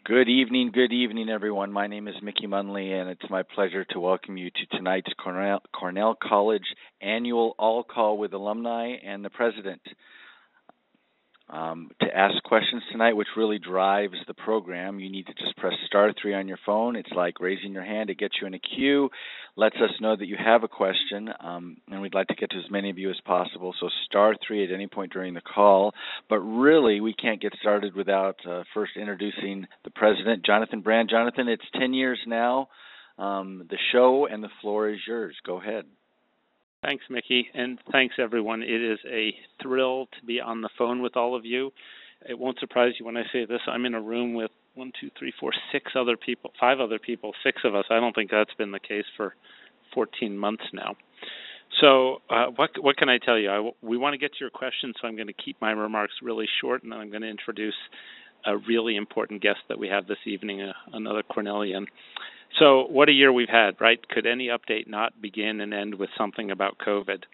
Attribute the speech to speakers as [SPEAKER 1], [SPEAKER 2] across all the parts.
[SPEAKER 1] Good evening, everyone. My name is Mickey Munley, and it's my pleasure to welcome you to tonight's Cornell College Annual All-Call with alumni and the president. To ask questions tonight, which really drives the program, you need to just press *3 on your phone. It's like raising your hand. It gets you in a queue, lets us know that you have a question, and we'd like to get to as many of you as possible. So *3 at any point during the call. But really, we can't get started without first introducing the president, Jonathan Brand. Jonathan, it's 10 years now. The show and the floor is yours. Go ahead.
[SPEAKER 2] Thanks, Mickey, and thanks, everyone. It is a thrill to be on the phone with all of you. It won't surprise you when I say this. I'm in a room with 6 other people, 5 other people, 6 of us. I don't think that's been the case for 14 months now. So what can I tell you? We want to get to your questions, so I'm going to keep my remarks really short, and then I'm going to introduce a really important guest that we have this evening, another Cornellian. So what a year we've had, right? Could any update not begin and end with something about COVID?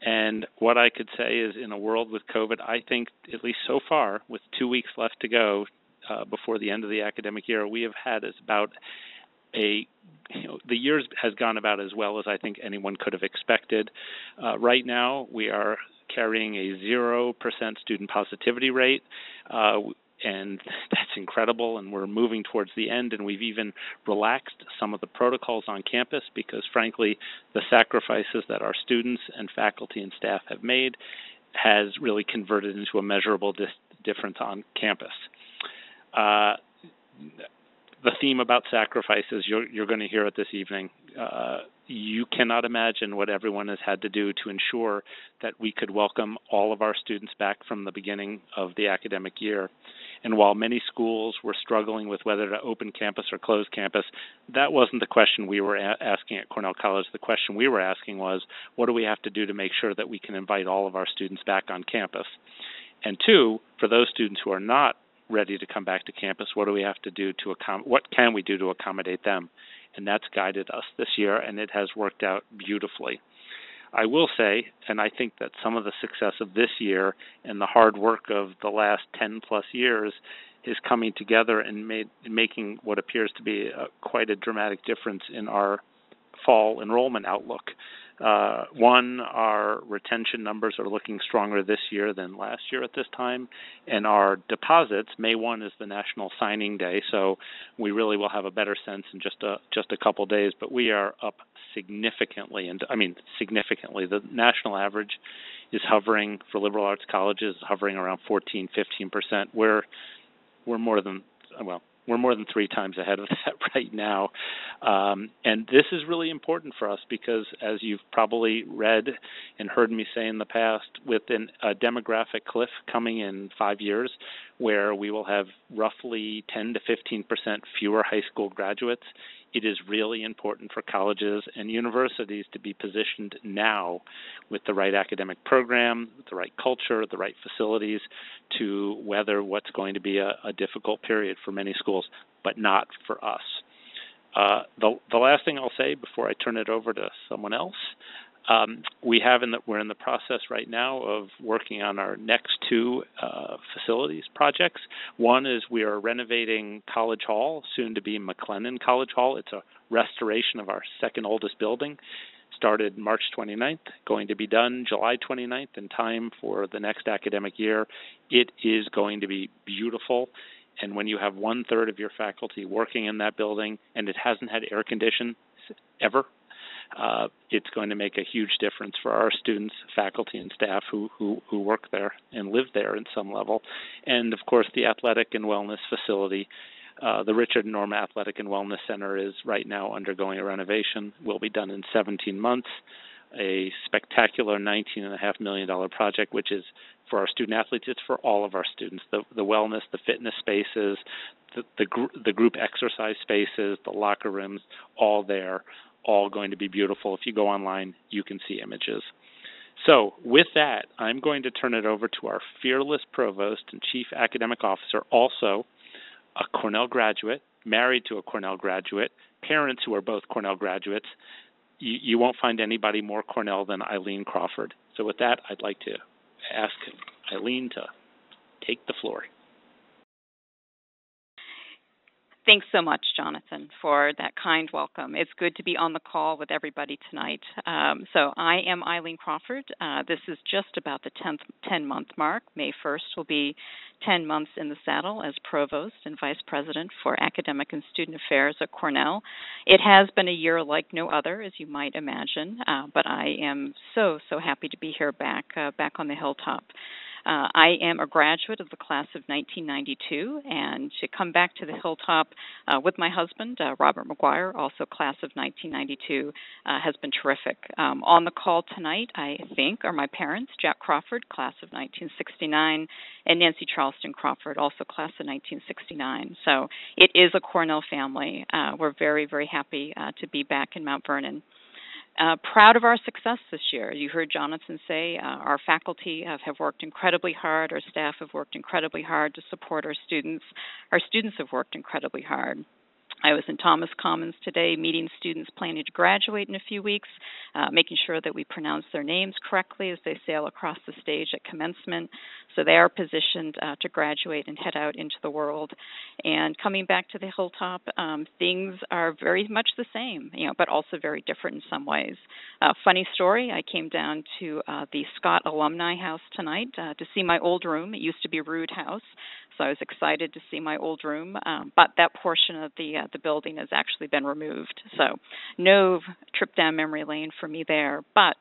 [SPEAKER 2] And what I could say is, in a world with COVID, I think, at least so far, with 2 weeks left to go before the end of the academic year, we have had the year has gone about as well as I think anyone could have expected. Right now, we are carrying a 0% student positivity rate. And that's incredible, and we're moving towards the end, and we've even relaxed some of the protocols on campus because, frankly, the sacrifices that our students and faculty and staff have made has really converted into a measurable difference on campus. The theme about sacrifices, you're going to hear it this evening. You cannot imagine what everyone has had to do to ensure that we could welcome all of our students back from the beginning of the academic year. And while many schools were struggling with whether to open campus or close campus, that wasn't the question we were asking at Cornell College. The question we were asking was, what do we have to do to make sure that we can invite all of our students back on campus? And 2, for those students who are not ready to come back to campus, what do we have to do what can we do to accommodate them? And that's guided us this year, and it has worked out beautifully. I will say, and I think that some of the success of this year and the hard work of the last 10-plus years is coming together and making what appears to be quite a dramatic difference in our fall enrollment outlook. One, our retention numbers are looking stronger this year than last year at this time, and our deposits, May 1 is the National Signing Day, so we really will have a better sense in just a couple days, but we are up significantly, and I mean significantly. The national average is hovering for liberal arts colleges, hovering around 14-15%. We're more than 3 times ahead of that right now. And this is really important for us because, as you've probably read and heard me say in the past, with a demographic cliff coming in 5 years, where we will have roughly 10 to 15% fewer high school graduates, it is really important for colleges and universities to be positioned now with the right academic program, the right culture, the right facilities to weather what's going to be a difficult period for many schools, but not for us. The last thing I'll say before I turn it over to someone else, we're in the process right now of working on our next 2 facilities projects. One is we are renovating College Hall, soon to be McLennan College Hall. It's a restoration of our second oldest building. Started March 29th, going to be done July 29th in time for the next academic year. It is going to be beautiful. And when you have 1/3 of your faculty working in that building and it hasn't had air conditioning ever, it's going to make a huge difference for our students, faculty, and staff who work there and live there in some level. And, of course, the Athletic and Wellness Facility, the Richard and Norma Athletic and Wellness Center is right now undergoing a renovation. Will be done in 17 months. A spectacular $19.5 million project, which is for our student athletes. It's for all of our students. The wellness, the fitness spaces, the group exercise spaces, the locker rooms, all there. All going to be beautiful. If you go online, you can see images. So with that, I'm going to turn it over to our fearless provost and chief academic officer, also a Cornell graduate, married to a Cornell graduate, parents who are both Cornell graduates. You won't find anybody more Cornell than Ilene Crawford. So with that, I'd like to ask Ilene to take the floor.
[SPEAKER 3] Thanks so much, Jonathan, for that kind welcome. It's good to be on the call with everybody tonight. So I am Ilene Crawford. This is just about the 10-month mark. May 1st will be 10 months in the saddle as Provost and Vice President for Academic and Student Affairs at Cornell. It has been a year like no other, as you might imagine, but I am so happy to be here back on the Hilltop. I am a graduate of the class of 1992, and to come back to the Hilltop with my husband, Robert McGuire, also class of 1992, has been terrific. On the call tonight, I think, are my parents, Jack Crawford, class of 1969, and Nancy Charleston Crawford, also class of 1969. So it is a Cornell family. We're very, very happy to be back in Mount Vernon. Proud of our success this year. You heard Jonathan say our faculty have worked incredibly hard. Our staff have worked incredibly hard to support our students. Our students have worked incredibly hard. I was in Thomas Commons today meeting students planning to graduate in a few weeks, making sure that we pronounce their names correctly as they sail across the stage at commencement, so they are positioned to graduate and head out into the world. And coming back to the Hilltop, things are very much the same, but also very different in some ways. Funny story, I came down to the Scott Alumni House tonight to see my old room. It used to be Rood House, so I was excited to see my old room, but that portion of the building has actually been removed. So no trip down memory lane for me there, but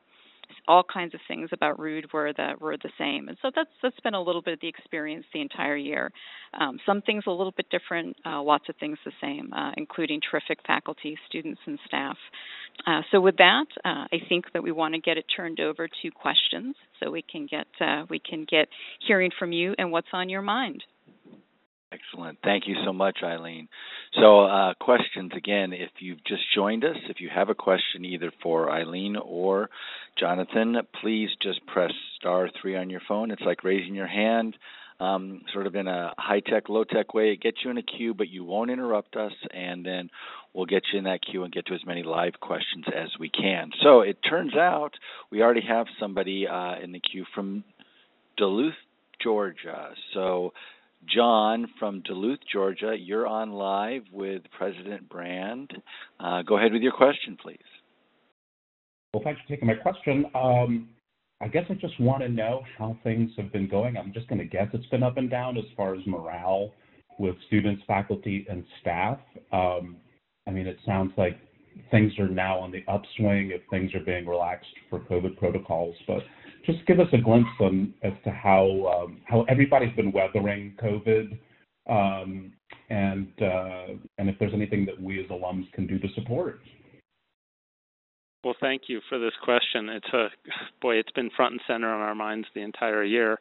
[SPEAKER 3] all kinds of things about Rood were the same. And so that's been a little bit of the experience the entire year. Some things a little bit different, lots of things the same, including terrific faculty, students, and staff. So with that, I think that we want to get it turned over to questions so we can get hearing from you and what's on your mind.
[SPEAKER 1] Excellent. Thank you so much, Ilene. So questions, again, if you've just joined us, if you have a question either for Ilene or Jonathan, please just press *3 on your phone. It's like raising your hand, sort of in a high-tech, low-tech way. It gets you in a queue, but you won't interrupt us, and then we'll get you in that queue and get to as many live questions as we can. So it turns out we already have somebody in the queue from Duluth, Georgia. So John from Duluth, Georgia, you're on live with President Brand. Go ahead with your question, please.
[SPEAKER 4] Well, thanks for taking my question. I guess I just want to know how things have been going. I'm just going to guess it's been up and down as far as morale with students, faculty, and staff. I mean, it sounds like things are now on the upswing if things are being relaxed for COVID protocols, but just give us a glimpse as to how everybody's been weathering COVID, and if there's anything that we as alums can do to support.
[SPEAKER 2] Well, thank you for this question. It's been front and center on our minds the entire year.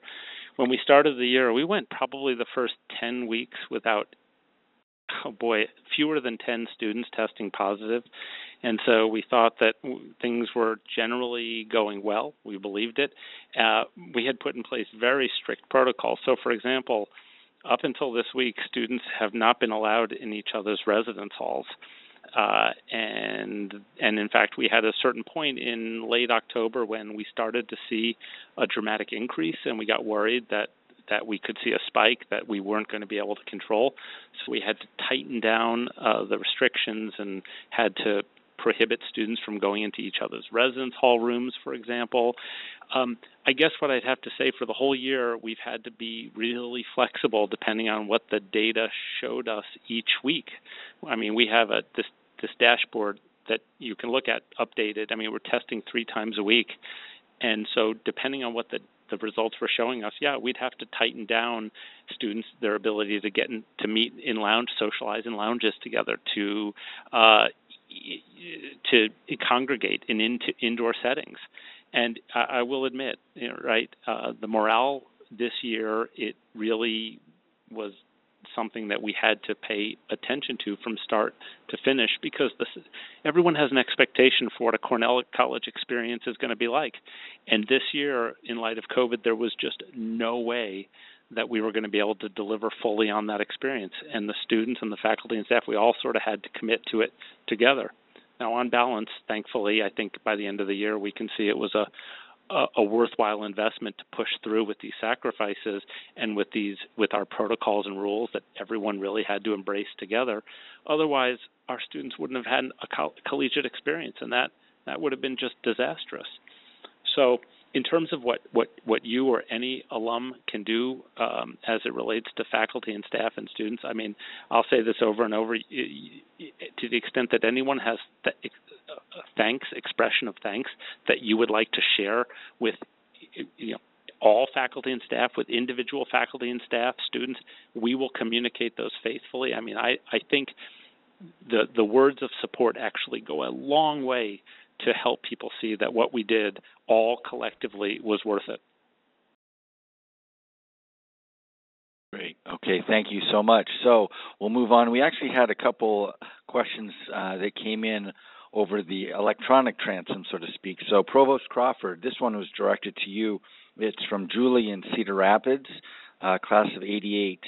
[SPEAKER 2] When we started the year, we went probably the first 10 weeks without, fewer than 10 students testing positive. And so we thought that things were generally going well. We believed it. We had put in place very strict protocols. So, for example, up until this week, students have not been allowed in each other's residence halls. And in fact, we had a certain point in late October when we started to see a dramatic increase, and we got worried that we could see a spike that we weren't going to be able to control. So we had to tighten down the restrictions and had to prohibit students from going into each other's residence hall rooms, for example. I guess what I'd have to say for the whole year, we've had to be really flexible depending on what the data showed us each week. I mean, we have this dashboard that you can look at updated. I mean, we're testing 3 times a week. And so depending on what the results were showing us, we'd have to tighten down students, their ability to to meet in lounge, socialize in lounges together, to congregate in indoor settings. And I will admit, the morale this year, it really was something that we had to pay attention to from start to finish, because everyone has an expectation for what a Cornell College experience is going to be like. And this year, in light of COVID, there was just no way that we were going to be able to deliver fully on that experience. And the students and the faculty and staff, we all sort of had to commit to it together. Now, on balance, thankfully, I think by the end of the year, we can see it was a worthwhile investment to push through with these sacrifices and with our protocols and rules that everyone really had to embrace together. Otherwise, our students wouldn't have had a collegiate experience, and that would have been just disastrous. So in terms of what you or any alum can do as it relates to faculty and staff and students, I mean, I'll say this over and over, to the extent that anyone has expression of thanks that you would like to share with all faculty and staff, with individual faculty and staff, students, we will communicate those faithfully. I mean, I think the words of support actually go a long way to help people see that what we did all collectively was worth it.
[SPEAKER 1] Great. Okay, thank you so much. So we'll move on. We actually had a couple questions that came in over the electronic transom, so to speak. So Provost Crawford, this one was directed to you. It's from Julie in Cedar Rapids, class of 88.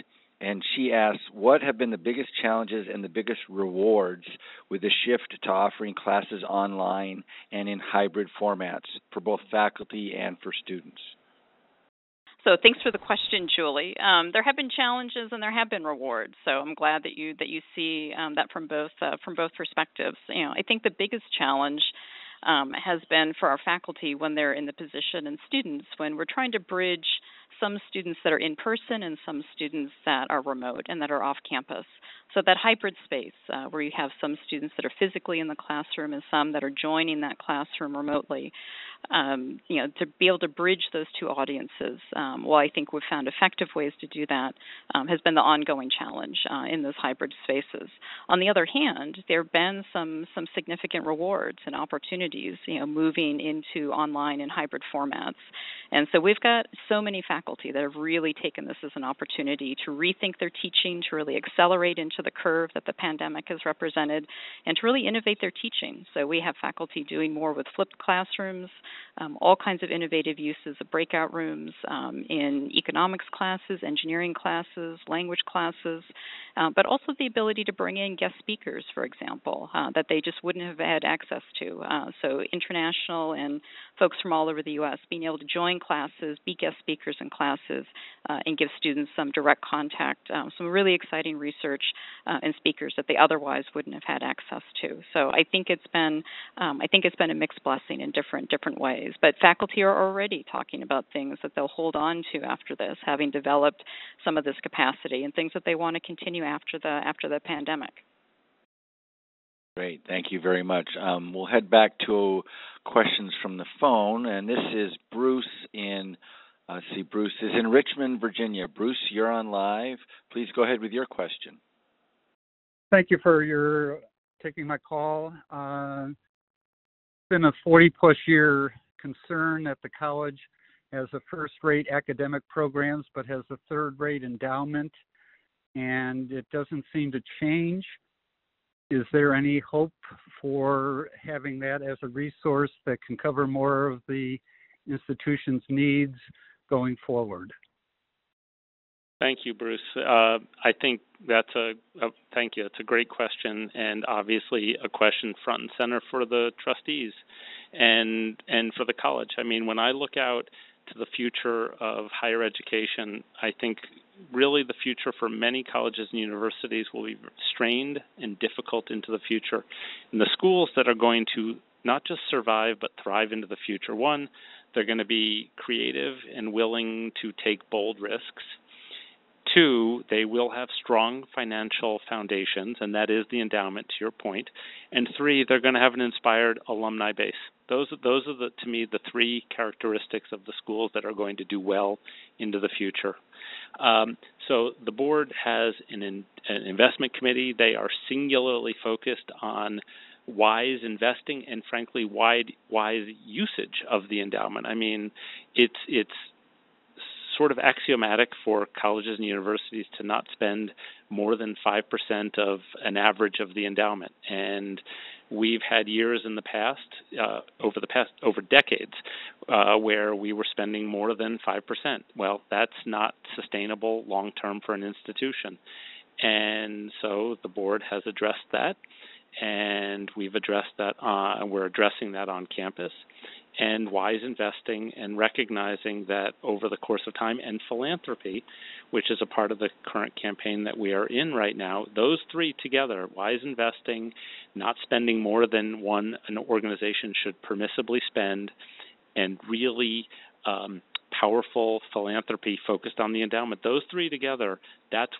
[SPEAKER 1] And she asks, what have been the biggest challenges and the biggest rewards with the shift to offering classes online and in hybrid formats for both faculty and for students?
[SPEAKER 3] So thanks for the question, Julie. There have been challenges and there have been rewards. So I'm glad that you see that from both perspectives. I think the biggest challenge has been for our faculty when they're in the position, and students when we're trying to bridge some students that are in person and some students that are remote and that are off campus. So that hybrid space where you have some students that are physically in the classroom and some that are joining that classroom remotely, to be able to bridge those two audiences. Well, I think we've found effective ways to do that has been the ongoing challenge in those hybrid spaces. On the other hand, there have been some significant rewards and opportunities, moving into online and hybrid formats. And so we've got so many faculty that have really taken this as an opportunity to rethink their teaching, to really accelerate into the curve that the pandemic has represented, and to really innovate their teaching. So we have faculty doing more with flipped classrooms, all kinds of innovative uses of breakout rooms in economics classes, engineering classes, language classes, but also the ability to bring in guest speakers, for example, that they just wouldn't have had access to. So international and folks from all over the U.S. being able to join classes, be guest speakers in classes, and give students some direct contact, some really exciting research and speakers that they otherwise wouldn't have had access to. So I think it's been a mixed blessing in different ways. But faculty are already talking about things that they'll hold on to after this, having developed some of this capacity and things that they want to continue after the pandemic.
[SPEAKER 1] Great, thank you very much. We'll head back to questions from the phone, and this is Bruce in. Bruce is in Richmond, Virginia. Bruce, you're on live. Please go ahead with your question.
[SPEAKER 5] Thank you for taking my call. It's been a 40-plus year concern that the college has a first-rate academic programs but has a third-rate endowment, and it doesn't seem to change. Is there any hope for having that as a resource that can cover more of the institution's needs going forward?
[SPEAKER 2] Thank you, Bruce. I think thank you. It's a great question, and obviously a question front and center for the trustees and for the college. I mean, when I look out to the future of higher education, I think really the future for many colleges and universities will be strained and difficult into the future. And the schools that are going to not just survive but thrive into the future, one, they're going to be creative and willing to take bold risks. Two, they will have strong financial foundations, and that is the endowment, to your point. And three, they're going to have an inspired alumni base. Those are to me, the three characteristics of the schools that are going to do well into the future. So the board has an investment committee. They are singularly focused on wise investing and, frankly, wise usage of the endowment. I mean, it's sort of axiomatic for colleges and universities to not spend more than 5% of an average of the endowment. And we've had years in the past, over decades, where we were spending more than 5%. Well, that's not sustainable long-term for an institution. And so the board has addressed that, and we've addressed that. We're addressing that on campus. and wise investing, and recognizing that over the course of time, and philanthropy, which is a part of the current campaign that we are in right now, those three together, wise investing, not spending more than an organization should permissibly spend, and really powerful philanthropy focused on the endowment. Those three together, that's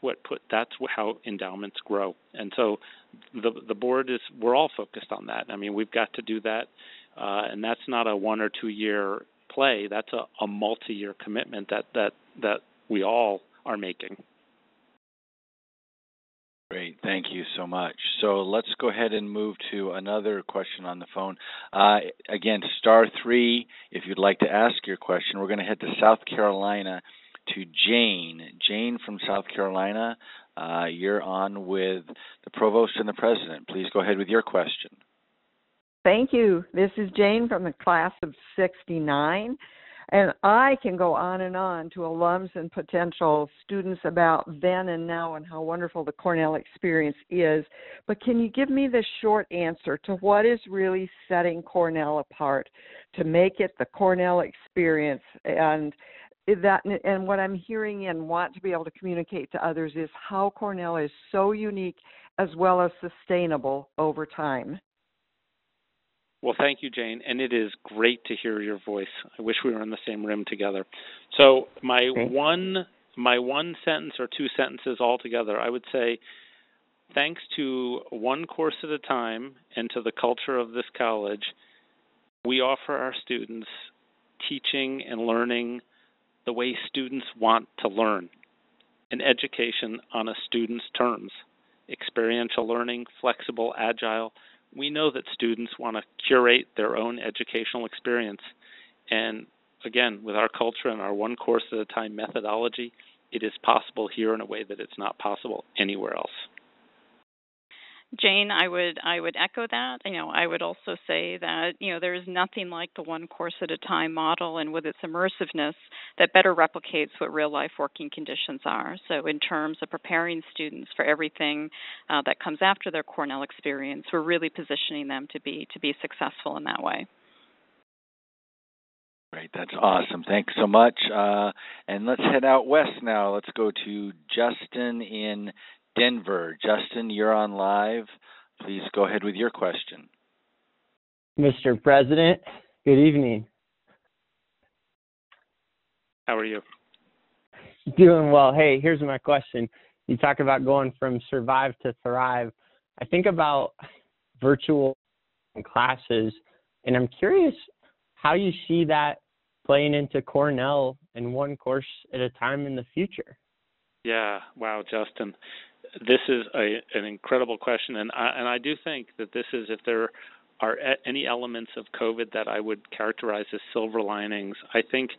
[SPEAKER 2] how endowments grow. And so the board we're all focused on that. I mean, we've got to do that, and that's not a 1 or 2 year play. That's a multi-year commitment that we all are making.
[SPEAKER 1] Great, thank you so much. So let's go ahead and move to another question on the phone. Again, *3 if you'd like to ask your question. We're going to head to South Carolina to Jane. Jane from South Carolina, you're on with the Provost and the President. Please go ahead with your question.
[SPEAKER 6] Thank you. This is Jane from the class of '69. And I can go on and on to alums and potential students about then and now and how wonderful the Cornell experience is. But can you give me the short answer to what is really setting Cornell apart to make it the Cornell experience? And what I'm hearing and want to be able to communicate to others is how Cornell is so unique as well as sustainable over time.
[SPEAKER 2] Well, thank you, Jane, and it is great to hear your voice. I wish we were in the same room together. So my one sentence or two sentences altogether, I would say, thanks to one course at a time and to the culture of this college, we offer our students teaching and learning the way students want to learn, an education on a student's terms, experiential learning, flexible, agile. We know that students want to curate their own educational experience. And again, with our culture and our one course at a time methodology, it is possible here in a way that it's not possible anywhere else.
[SPEAKER 3] Jane, I would echo that. I would also say that, there is nothing like the one course at a time model, and with its immersiveness that better replicates what real life working conditions are. So in terms of preparing students for everything that comes after their Cornell experience, we're really positioning them to be successful in that way.
[SPEAKER 1] Great, that's awesome. Thanks so much. And let's head out west now. Let's go to Justin in Denver. Justin, you're on live. Please go ahead with your question.
[SPEAKER 7] Mr. President, good evening.
[SPEAKER 2] How are you?
[SPEAKER 7] Doing well. Hey, here's my question. You talk about going from survive to thrive. I think about virtual classes, and I'm curious how you see that playing into Cornell and one course at a time in the future.
[SPEAKER 2] Yeah, wow, Justin. This is an incredible question, and I do think that this is, if there are any elements of COVID that I would characterize as silver linings, I think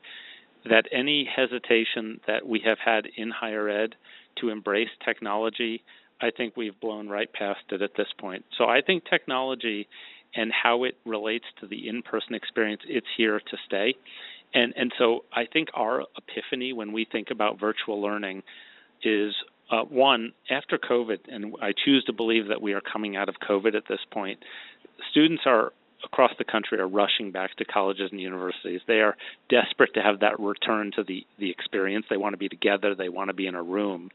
[SPEAKER 2] that any hesitation that we have had in higher ed to embrace technology, I think we've blown right past it at this point. So I think technology and how it relates to the in-person experience, it's here to stay. And so I think our epiphany when we think about virtual learning is one, after COVID, and I choose to believe that we are coming out of COVID at this point, students across the country are rushing back to colleges and universities. They are desperate to have that return to the experience. They want to be together. They want to be in a room.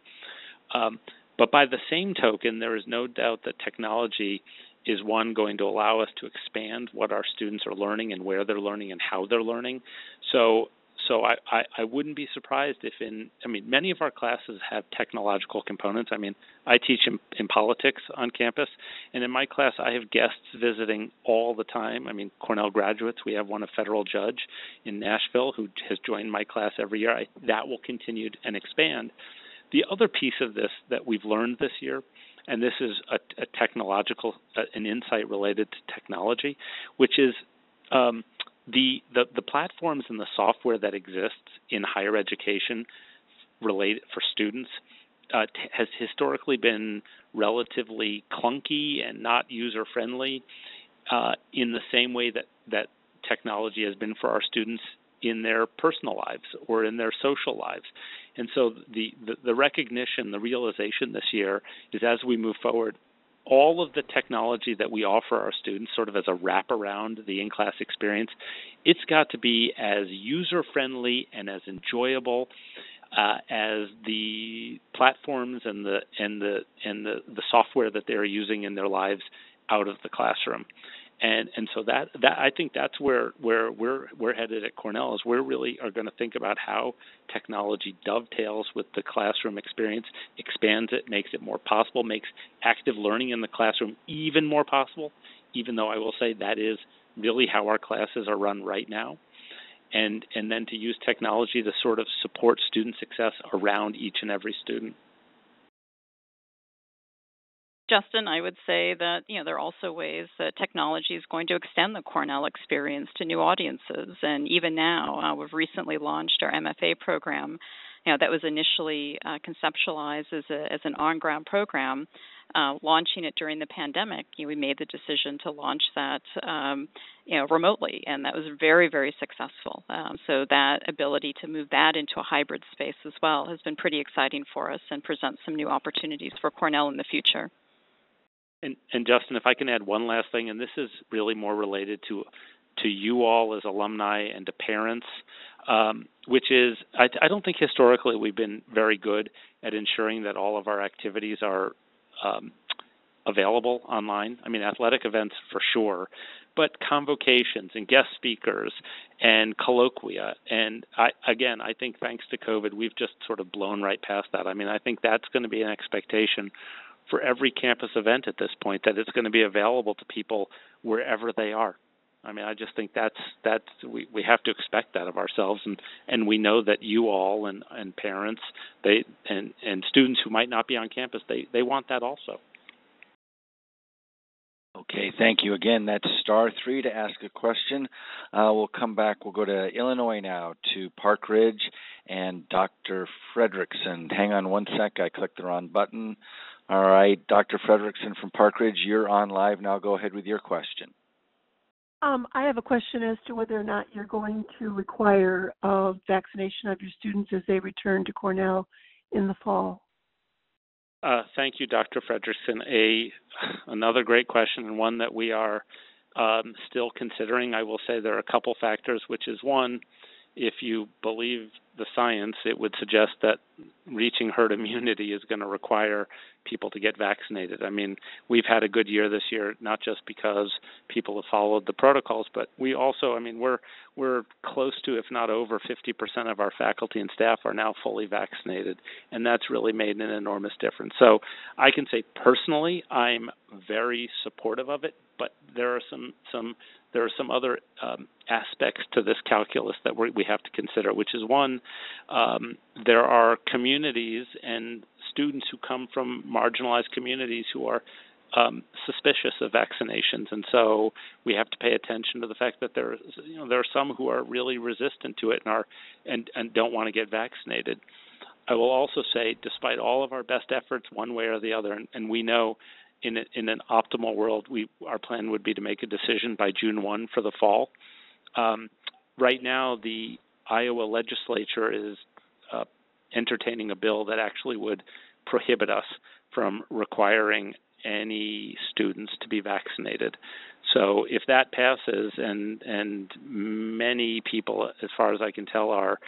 [SPEAKER 2] But by the same token, there is no doubt that technology is, one, going to allow us to expand what our students are learning and where they're learning and how they're learning. So I wouldn't be surprised if many of our classes have technological components. I teach in politics on campus, and in my class I have guests visiting all the time. Cornell graduates, we have a federal judge in Nashville who has joined my class every year. That will continue and expand. The other piece of this that we've learned this year, and this is a technological, an insight related to technology, which is the platforms and the software that exists in higher education related for students has historically been relatively clunky and not user-friendly in the same way that technology has been for our students in their personal lives or in their social lives. And so the recognition, the realization this year is, as we move forward, all of the technology that we offer our students sort of as a wrap around the in-class experience, it's got to be as user-friendly and as enjoyable as the platforms and the software that they're using in their lives out of the classroom. And so that I think that's where we're headed at Cornell, is we really are going to think about how technology dovetails with the classroom experience, expands it, makes it more possible, makes active learning in the classroom even more possible, even though I will say that is really how our classes are run right now. And then to use technology to sort of support student success around each and every student.
[SPEAKER 3] Justin, I would say that there are also ways that technology is going to extend the Cornell experience to new audiences. And even now, we've recently launched our MFA program, that was initially conceptualized as an on-ground program. Launching it during the pandemic, we made the decision to launch that, remotely, and that was very, very successful. So that ability to move that into a hybrid space as well has been pretty exciting for us and presents some new opportunities for Cornell in the future.
[SPEAKER 2] And Justin, if I can add one last thing, and this is really more related to you all as alumni and to parents, which is I don't think historically we've been very good at ensuring that all of our activities are available online. I mean, athletic events for sure, but convocations and guest speakers and colloquia. And I think thanks to COVID, we've just sort of blown right past that. I mean, I think that's going to be an expectation for every campus event at this point, that it's going to be available to people wherever they are. I mean, I just think that's we have to expect that of ourselves, and we know that you all and parents and students who might not be on campus, they want that also.
[SPEAKER 1] Okay, thank you. Again, that's *3 to ask a question. We'll come back. We'll go to Illinois now, to Park Ridge and Dr. Fredrickson. Hang on one sec. I clicked the wrong button. All right, Dr. Fredrickson from Park Ridge, you're on live now. Go ahead with your question.
[SPEAKER 8] I have a question as to whether or not you're going to require vaccination of your students as they return to Cornell in the fall.
[SPEAKER 2] Thank you, Dr. Fredrickson. Another great question, and one that we are still considering. I will say there are a couple factors, which is one, if you believe the science, it would suggest that reaching herd immunity is going to require people to get vaccinated. I mean, we've had a good year this year, not just because people have followed the protocols, but we also, I mean, we're close to, if not over 50% of our faculty and staff are now fully vaccinated, and that's really made an enormous difference. So I can say personally, I'm very supportive of it, but there are some other aspects to this calculus that we have to consider, which is one, there are communities and students who come from marginalized communities who are suspicious of vaccinations, and so we have to pay attention to the fact that there are some who are really resistant to it and don't want to get vaccinated. I will also say, despite all of our best efforts, one way or the other, and we know in an optimal world, our plan would be to make a decision by June 1 for the fall. Right now, the Iowa legislature is entertaining a bill that actually would prohibit us from requiring any students to be vaccinated. So if that passes, and many people, as far as I can tell, are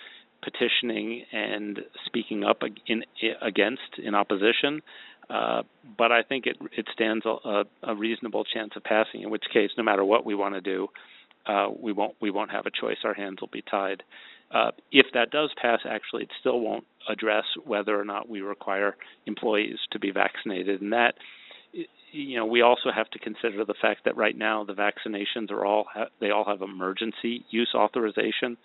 [SPEAKER 2] petitioning and speaking up in opposition, but I think it stands a reasonable chance of passing, in which case, no matter what we want to do, we won't have a choice. Our hands will be tied. If that does pass, actually, it still won't address whether or not we require employees to be vaccinated. And that, we also have to consider the fact that right now the vaccinations all have emergency use authorization.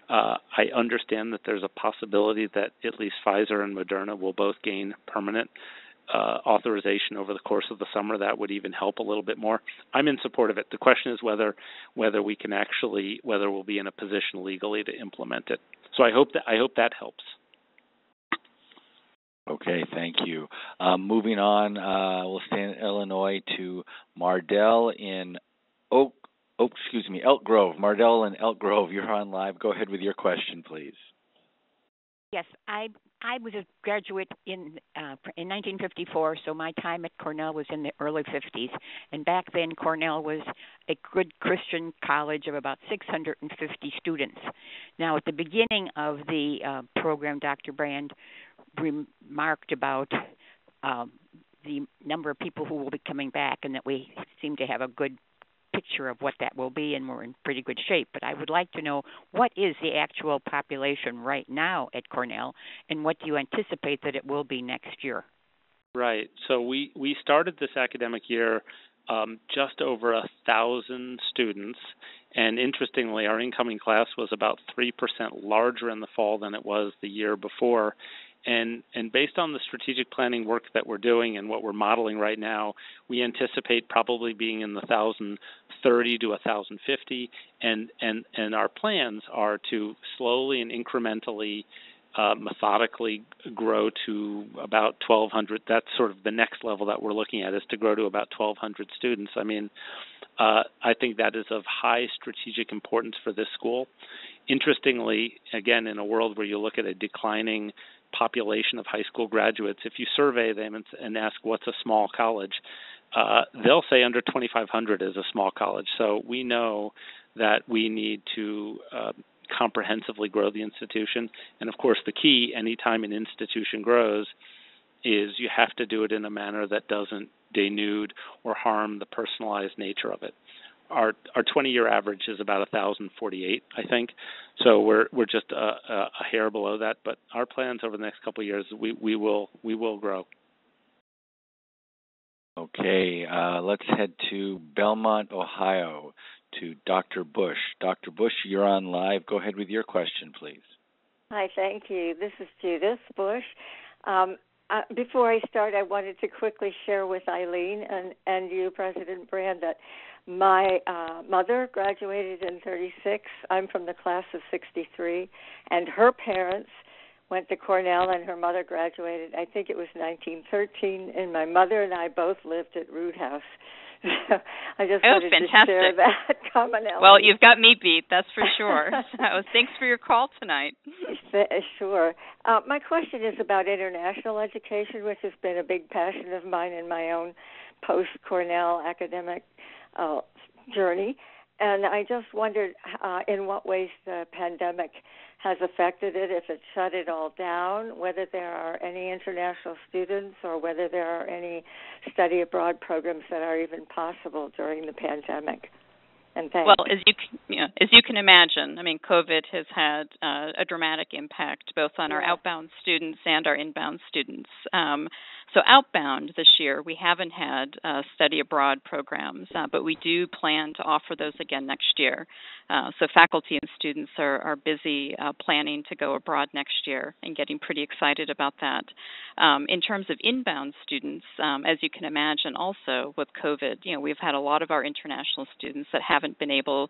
[SPEAKER 2] I understand that there's a possibility that at least Pfizer and Moderna will both gain permanent authorization over the course of the summer. That would even help a little bit more. I'm in support of it. The question is whether we'll be in a position legally to implement it. So I hope that helps.
[SPEAKER 1] Okay, thank you. Moving on, we'll stay in Illinois to Mardell in Elk Grove. Mardell in Elk Grove, you're on live. Go ahead with your question, please.
[SPEAKER 9] Yes, I I was a graduate in 1954, so my time at Cornell was in the early 50s. And back then, Cornell was a good Christian college of about 650 students. Now, at the beginning of the program, Dr. Brand remarked about the number of people who will be coming back, and that we seem to have a good picture of what that will be, and we're in pretty good shape. But I would like to know, what is the actual population right now at Cornell, and what do you anticipate that it will be next year?
[SPEAKER 2] Right. So we started this academic year just over 1,000 students, and interestingly, our incoming class was about 3% larger in the fall than it was the year before. And based on the strategic planning work that we're doing and what we're modeling right now, we anticipate probably being in the 1,030 to 1,050, and our plans are to slowly and incrementally, methodically grow to about 1,200. That's sort of the next level that we're looking at, is to grow to about 1,200 students. I mean, I think that is of high strategic importance for this school. Interestingly, again, in a world where you look at a declining population of high school graduates, if you survey them and ask what's a small college, they'll say under 2,500 is a small college. So we know that we need to comprehensively grow the institution. And of course, the key anytime an institution grows is you have to do it in a manner that doesn't denude or harm the personalized nature of it. Our 20-year average is about 1,048, I think. So we're just a hair below that. But our plans over the next couple of years, we will grow.
[SPEAKER 1] Okay, let's head to Belmont, Ohio, to Dr. Bush. Dr. Bush, you're on live. Go ahead with your question, please.
[SPEAKER 10] Hi, thank you. This is Judith Bush. Before I start, I wanted to quickly share with Ilene and you, President Brand, that my mother graduated in 36. I'm from the class of 63, and her parents went to Cornell, and her mother graduated, I think it was 1913, and my mother and I both lived at Root House. I just wanted to share that commonality.
[SPEAKER 3] Well, you've got me beat, that's for sure. So thanks for your call tonight.
[SPEAKER 10] Sure. My question is about international education, which has been a big passion of mine in my own post-Cornell academic journey. And I just wondered in what ways the pandemic has affected it, if it shut it all down, whether there are any international students or whether there are any study abroad programs that are even possible during the pandemic. And thanks.
[SPEAKER 3] Well, as you can imagine, I mean, COVID has had a dramatic impact both on our outbound students and our inbound students. So outbound this year, we haven't had study abroad programs, but we do plan to offer those again next year. So faculty and students are busy planning to go abroad next year and getting pretty excited about that. In terms of inbound students, as you can imagine also with COVID, we've had a lot of our international students that haven't been able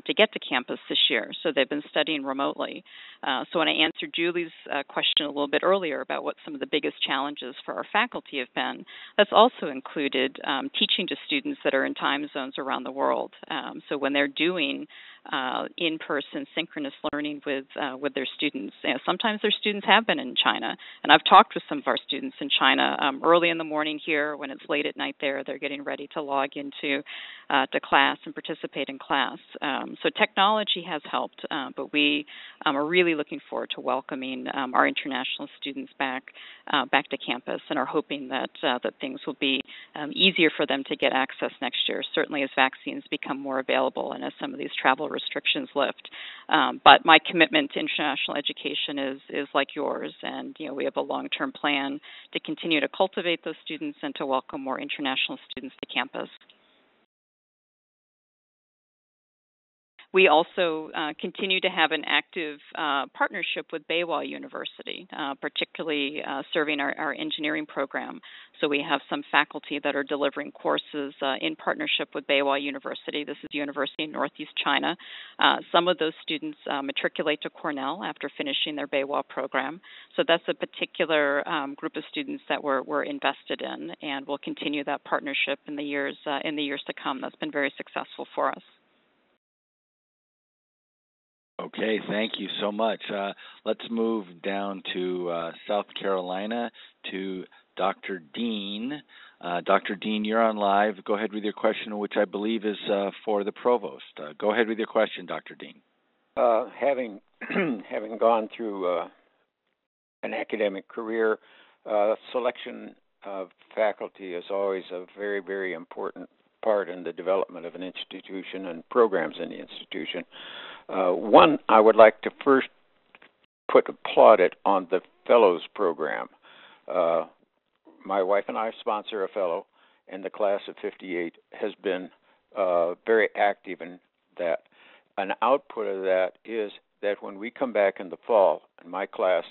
[SPEAKER 3] to get to campus this year, so they've been studying remotely. So when I answered Julie's question a little bit earlier about what some of the biggest challenges for our faculty have been, that's also included teaching to students that are in time zones around the world. So when they're doing in-person synchronous learning with their students, sometimes their students have been in China, and I've talked with some of our students in China early in the morning here. When it's late at night there, they're getting ready to log into to class and participate in class. So technology has helped, but we are really looking forward to welcoming our international students back to campus, and are hoping that things will be easier for them to get access next year, certainly as vaccines become more available and as some of these travel restrictions lift. But my commitment to international education is like yours, and we have a long-term plan to continue to cultivate those students and to welcome more international students to campus. We also continue to have an active partnership with Beihua University, particularly serving our engineering program. So we have some faculty that are delivering courses in partnership with Beihua University. This is University in Northeast China. Some of those students matriculate to Cornell after finishing their Beihua program. So that's a particular group of students that we're invested in, and we'll continue that partnership in the years to come. That's been very successful for us.
[SPEAKER 1] Okay, thank you so much. Let's move down to South Carolina to Dr. Dean. Dr. Dean, you're on live. Go ahead with your question, which I believe is for the provost. Go ahead with your question, Dr. Dean.
[SPEAKER 11] Having gone through an academic career, selection of faculty is always a very, very important part in the development of an institution and programs in the institution. One, I would like to first put a plaudit on the Fellows Program. My wife and I sponsor a fellow, and the class of 58 has been very active in that. An output of that is that when we come back in the fall, and my class,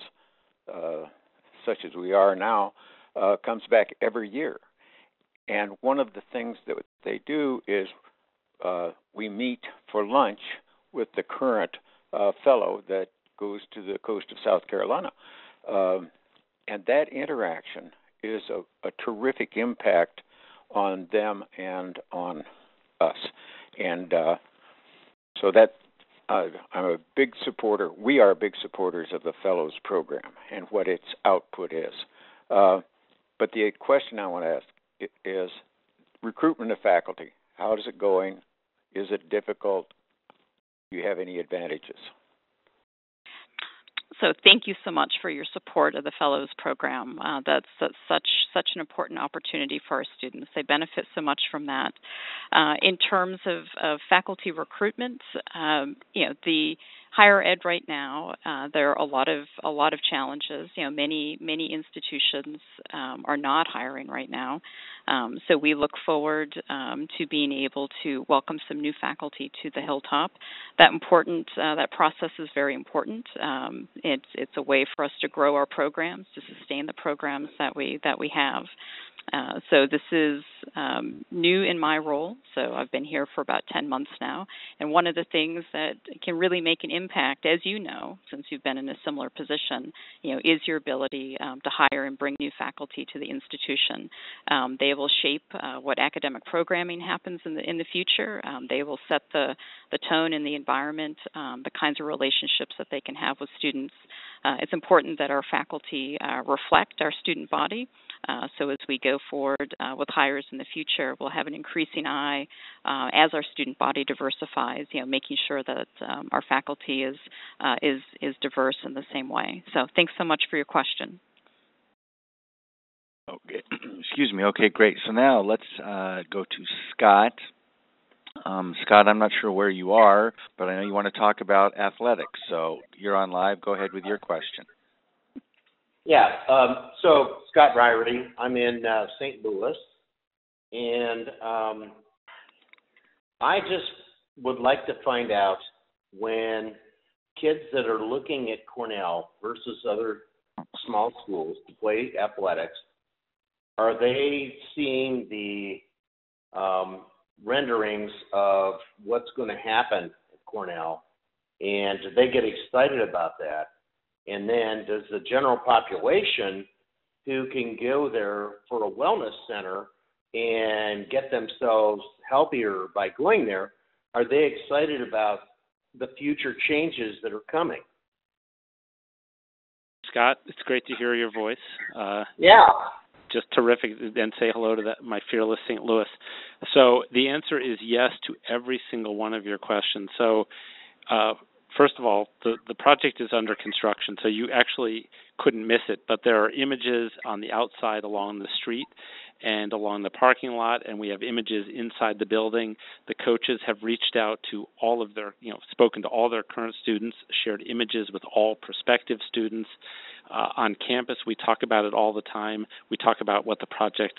[SPEAKER 11] such as we are now, comes back every year. And one of the things that they do is we meet for lunch with the current fellow that goes to the coast of South Carolina. And that interaction is a terrific impact on them and on us. And so that I'm a big supporter. We are big supporters of the Fellows Program and what its output is. But the question I want to ask is recruitment of faculty. How is it going? Is it difficult? Do you have any advantages?
[SPEAKER 3] So thank you so much for your support of the Fellows Program. That's such an important opportunity for our students. They benefit so much from that. In terms of faculty recruitment, the higher ed right now, there are a lot of challenges. Many institutions are not hiring right now. So we look forward to being able to welcome some new faculty to the Hilltop. That process is very important. It's a way for us to grow our programs, to sustain the programs that we have. So this is new in my role. So I've been here for about 10 months now. And one of the things that can really make an impact, as you know, since you've been in a similar position, is your ability to hire and bring new faculty to the institution. They will shape what academic programming happens in the future. They will set the tone and the environment, the kinds of relationships that they can have with students. It's important that our faculty reflect our student body. So as we go forward with hires in the future, we'll have an increasing eye as our student body diversifies, making sure that our faculty is diverse in the same way. So thanks so much for your question.
[SPEAKER 1] Okay. Excuse me. Okay, great. So now let's go to Scott. Scott, I'm not sure where you are, but I know you want to talk about athletics. So you're on live. Go ahead with your question.
[SPEAKER 12] Yeah, so Scott Ryerty, I'm in St. Louis, and I just would like to find out when kids that are looking at Cornell versus other small schools to play athletics, are they seeing the renderings of what's going to happen at Cornell, and do they get excited about that? And then does the general population who can go there for a wellness center and get themselves healthier by going there, are they excited about the future changes that are coming?
[SPEAKER 2] Scott, it's great to hear your voice.
[SPEAKER 12] Yeah.
[SPEAKER 2] Just terrific, and say hello to my fearless St. Louis. So the answer is yes to every single one of your questions. So first of all, the project is under construction, so you actually couldn't miss it. But there are images on the outside along the street and along the parking lot, and we have images inside the building. The coaches have reached out to all of their, spoken to all their current students, shared images with all prospective students. On campus, we talk about it all the time. We talk about what the project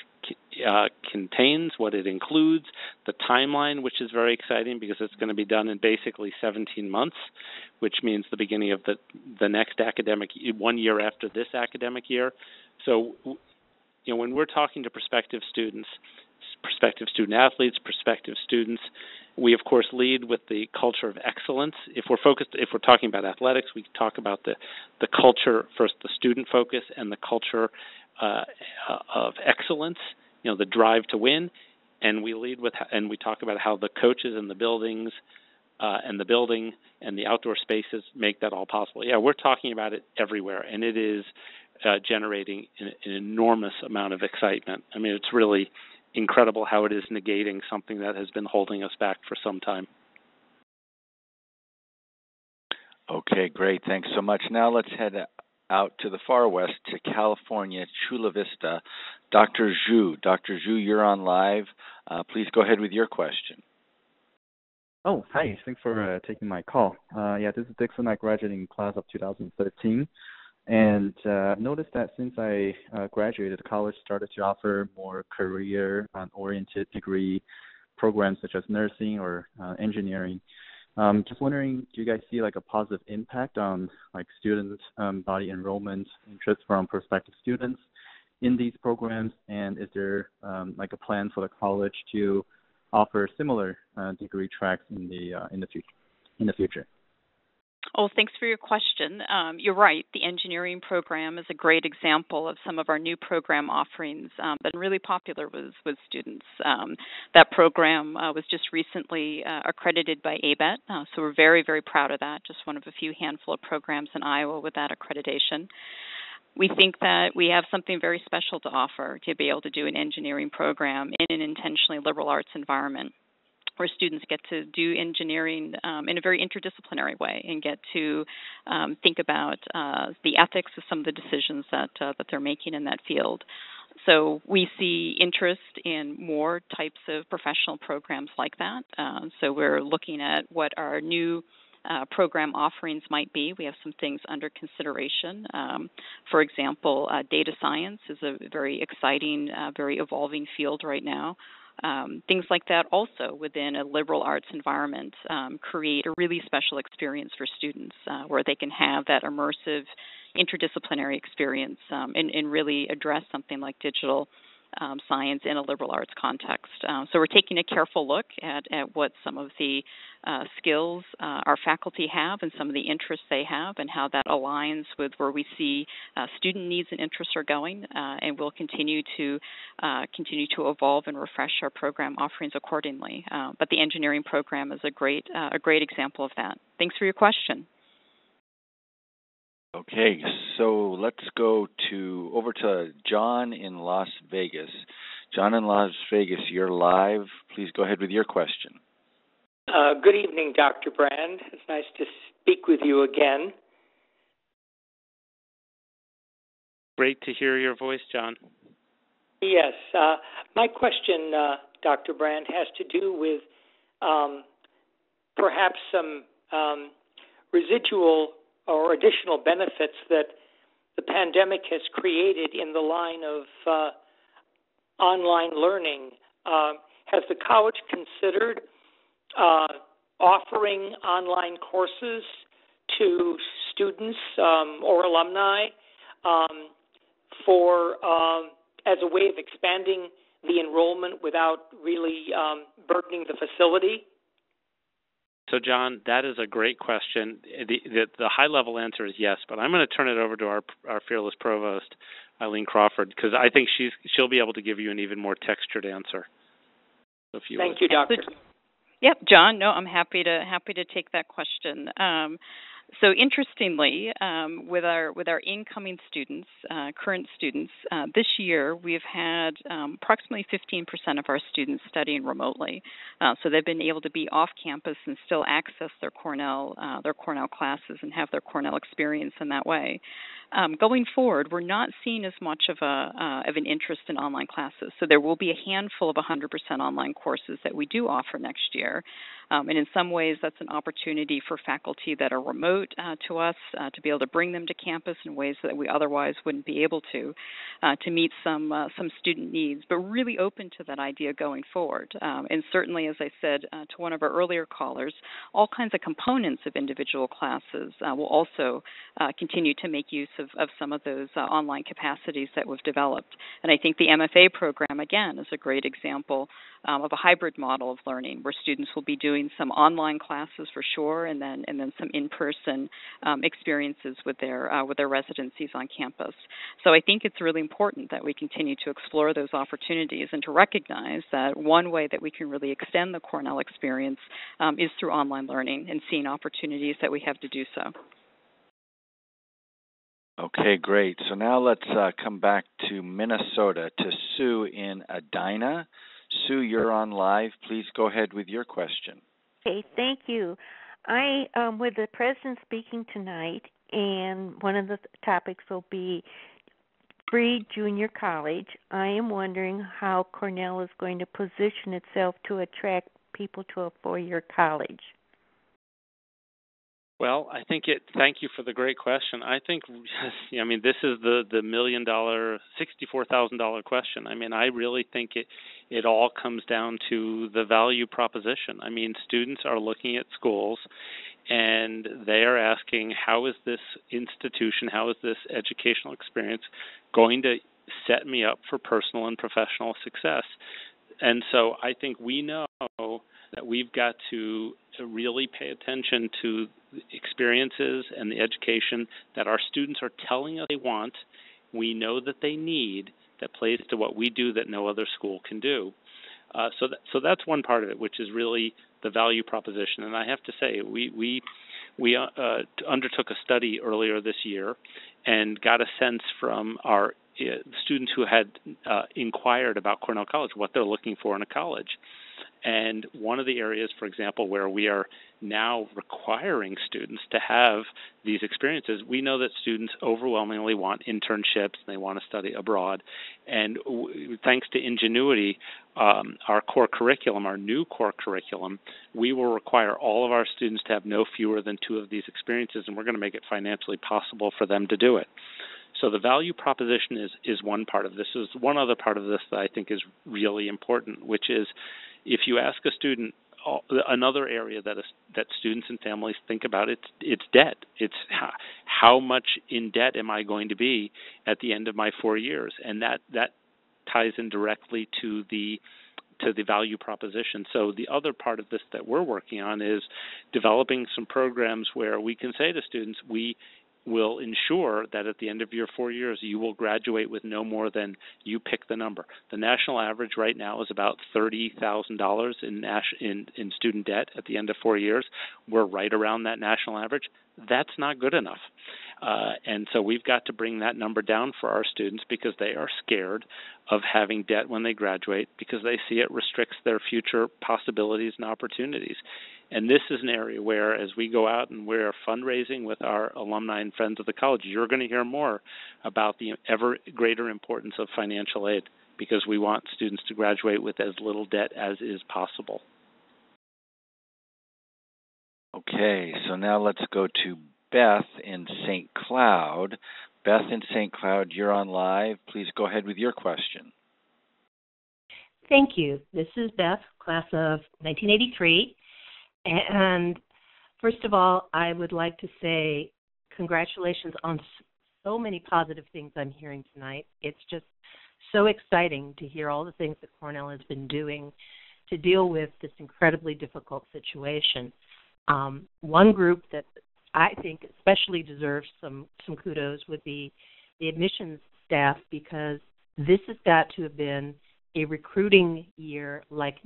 [SPEAKER 2] contains, what it includes, the timeline, which is very exciting because it's going to be done in basically 17 months, which means the beginning of the next academic, 1 year after this academic year. So, when we're talking to prospective students, prospective student athletes, prospective students, we of course lead with the culture of excellence. If we're talking about athletics, we talk about the culture first, the student focus, and the culture of excellence. The drive to win, and we lead with, and we talk about how the coaches and the buildings and the building and the outdoor spaces make that all possible. Yeah, we're talking about it everywhere, and it is generating an enormous amount of excitement. I mean, it's really incredible how it is negating something that has been holding us back for some time.
[SPEAKER 1] Okay, great. Thanks so much. Now let's head out to the far west, to California, Chula Vista. Dr. Zhu. Dr. Zhu, you're on live. Please go ahead with your question.
[SPEAKER 13] Oh, hi. Thanks for taking my call. This is Dixon. I graduated in class of 2013. And noticed that since I graduated, college started to offer more career-oriented degree programs such as nursing or engineering. Just wondering, do you guys see like a positive impact on like student body enrollment interest from prospective students in these programs? And is there like a plan for the college to offer similar degree tracks in the future?
[SPEAKER 3] Oh, thanks for your question. You're right. The engineering program is a great example of some of our new program offerings that are really popular with students. That program was just recently accredited by ABET, so we're very, very proud of that. Just one of a few handful of programs in Iowa with that accreditation. We think that we have something very special to offer to be able to do an engineering program in an intentionally liberal arts environment, where students get to do engineering in a very interdisciplinary way and get to think about the ethics of some of the decisions that they're making in that field. So we see interest in more types of professional programs like that. So we're looking at what our new program offerings might be. We have some things under consideration. For example, data science is a very exciting, very evolving field right now. Things like that also within a liberal arts environment create a really special experience for students where they can have that immersive interdisciplinary experience and really address something like digital science in a liberal arts context. So we're taking a careful look at what some of the skills our faculty have and some of the interests they have and how that aligns with where we see student needs and interests are going, and we'll continue to evolve and refresh our program offerings accordingly. But the engineering program is a great example of that. Thanks for your question.
[SPEAKER 1] Okay, so let's go over to John in Las Vegas. John in Las Vegas, you're live. Please go ahead with your question.
[SPEAKER 14] Good evening, Dr. Brand. It's nice to speak with you again.
[SPEAKER 2] Great to hear your voice, John.
[SPEAKER 14] Yes. My question, Dr. Brand, has to do with perhaps some residual or additional benefits that the pandemic has created in the line of online learning. Has the college considered offering online courses to students or alumni as a way of expanding the enrollment without really burdening the facility?
[SPEAKER 2] So, John, that is a great question. The high-level answer is yes, but I'm going to turn it over to our fearless provost, Ilene Crawford, because I think she'll be able to give you an even more textured answer. So
[SPEAKER 14] Thank you, Doctor.
[SPEAKER 3] Yep, John. No, I'm happy to take that question. So interestingly, with our incoming students, current students, this year we've had approximately 15% of our students studying remotely. So they've been able to be off campus and still access their Cornell classes and have their Cornell experience in that way. Going forward, we're not seeing as much of an interest in online classes. So there will be a handful of 100% online courses that we do offer next year. And in some ways, that's an opportunity for faculty that are remote to us to be able to bring them to campus in ways that we otherwise wouldn't be able to meet some student needs, but really open to that idea going forward. And certainly, as I said to one of our earlier callers, all kinds of components of individual classes will also continue to make use of some of those online capacities that we've developed. And I think the MFA program, again, is a great example of a hybrid model of learning, where students will be doing some online classes for sure, and then some in-person experiences with their residencies on campus. So I think it's really important that we continue to explore those opportunities and to recognize that one way that we can really extend the Cornell experience is through online learning and seeing opportunities that we have to do so.
[SPEAKER 1] Okay, great. So now let's come back to Minnesota, to Sue in Edina. Sue, you're on live. Please go ahead with your question.
[SPEAKER 15] Okay, thank you. I with the president speaking tonight, and one of the topics will be free junior college. I am wondering how Cornell is going to position itself to attract people to a four-year college.
[SPEAKER 2] Well, thank you for the great question. I think, this is the $1 million, $64,000 question. I really think it all comes down to the value proposition. Students are looking at schools and they are asking, how is this institution, how is this educational experience going to set me up for personal and professional success? And so I think we know that we've got to really pay attention to the experiences and the education that our students are telling us they want, we know that they need, that plays to what we do that no other school can do. So that's one part of it, which is really the value proposition. And I have to say, we undertook a study earlier this year and got a sense from our students who had inquired about Cornell College, what they're looking for in a college. And one of the areas, for example, where we are now requiring students to have these experiences, we know that students overwhelmingly want internships, and they want to study abroad. And thanks to Ingenuity, our core curriculum, our new core curriculum, we will require all of our students to have no fewer than 2 of these experiences, and we're going to make it financially possible for them to do it. So the value proposition is one part of this. There's one other part of this that I think is really important, which is if you ask a student, another area that students and families think about, it's debt. It's how much in debt am I going to be at the end of my 4 years, and that ties in directly to the value proposition. So the other part of this that we're working on is developing some programs where we can say to students, we will ensure that at the end of your 4 years, you will graduate with no more than, you pick the number. The national average right now is about $30,000 in student debt at the end of 4 years. We're right around that national average. That's not good enough. And so we've got to bring that number down for our students because they are scared of having debt when they graduate because they see it restricts their future possibilities and opportunities. And this is an area where, as we go out and we're fundraising with our alumni and friends of the college, you're going to hear more about the ever greater importance of financial aid because we want students to graduate with as little debt as is possible.
[SPEAKER 1] Okay, so now let's go to Beth in St. Cloud. Beth in St. Cloud, you're on live. Please go ahead with your question.
[SPEAKER 16] Thank you. This is Beth, class of 1983. And first of all, I would like to say congratulations on so many positive things I'm hearing tonight. It's just so exciting to hear all the things that Cornell has been doing to deal with this incredibly difficult situation. One group that I think especially deserves some kudos would be the admissions staff because this has got to have been a recruiting year like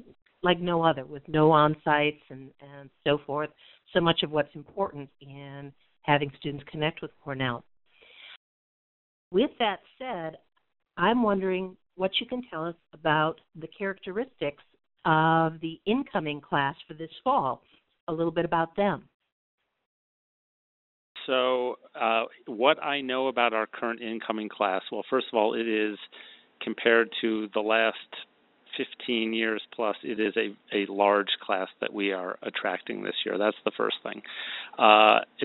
[SPEAKER 16] no other, with no on-sites and so forth, so much of what's important in having students connect with Cornell. With that said, I'm wondering what you can tell us about the characteristics of the incoming class for this fall, a little bit about them.
[SPEAKER 2] So what I know about our current incoming class, well, first of all, it is compared to the last 15 years plus, it is a large class that we are attracting this year. That's the first thing.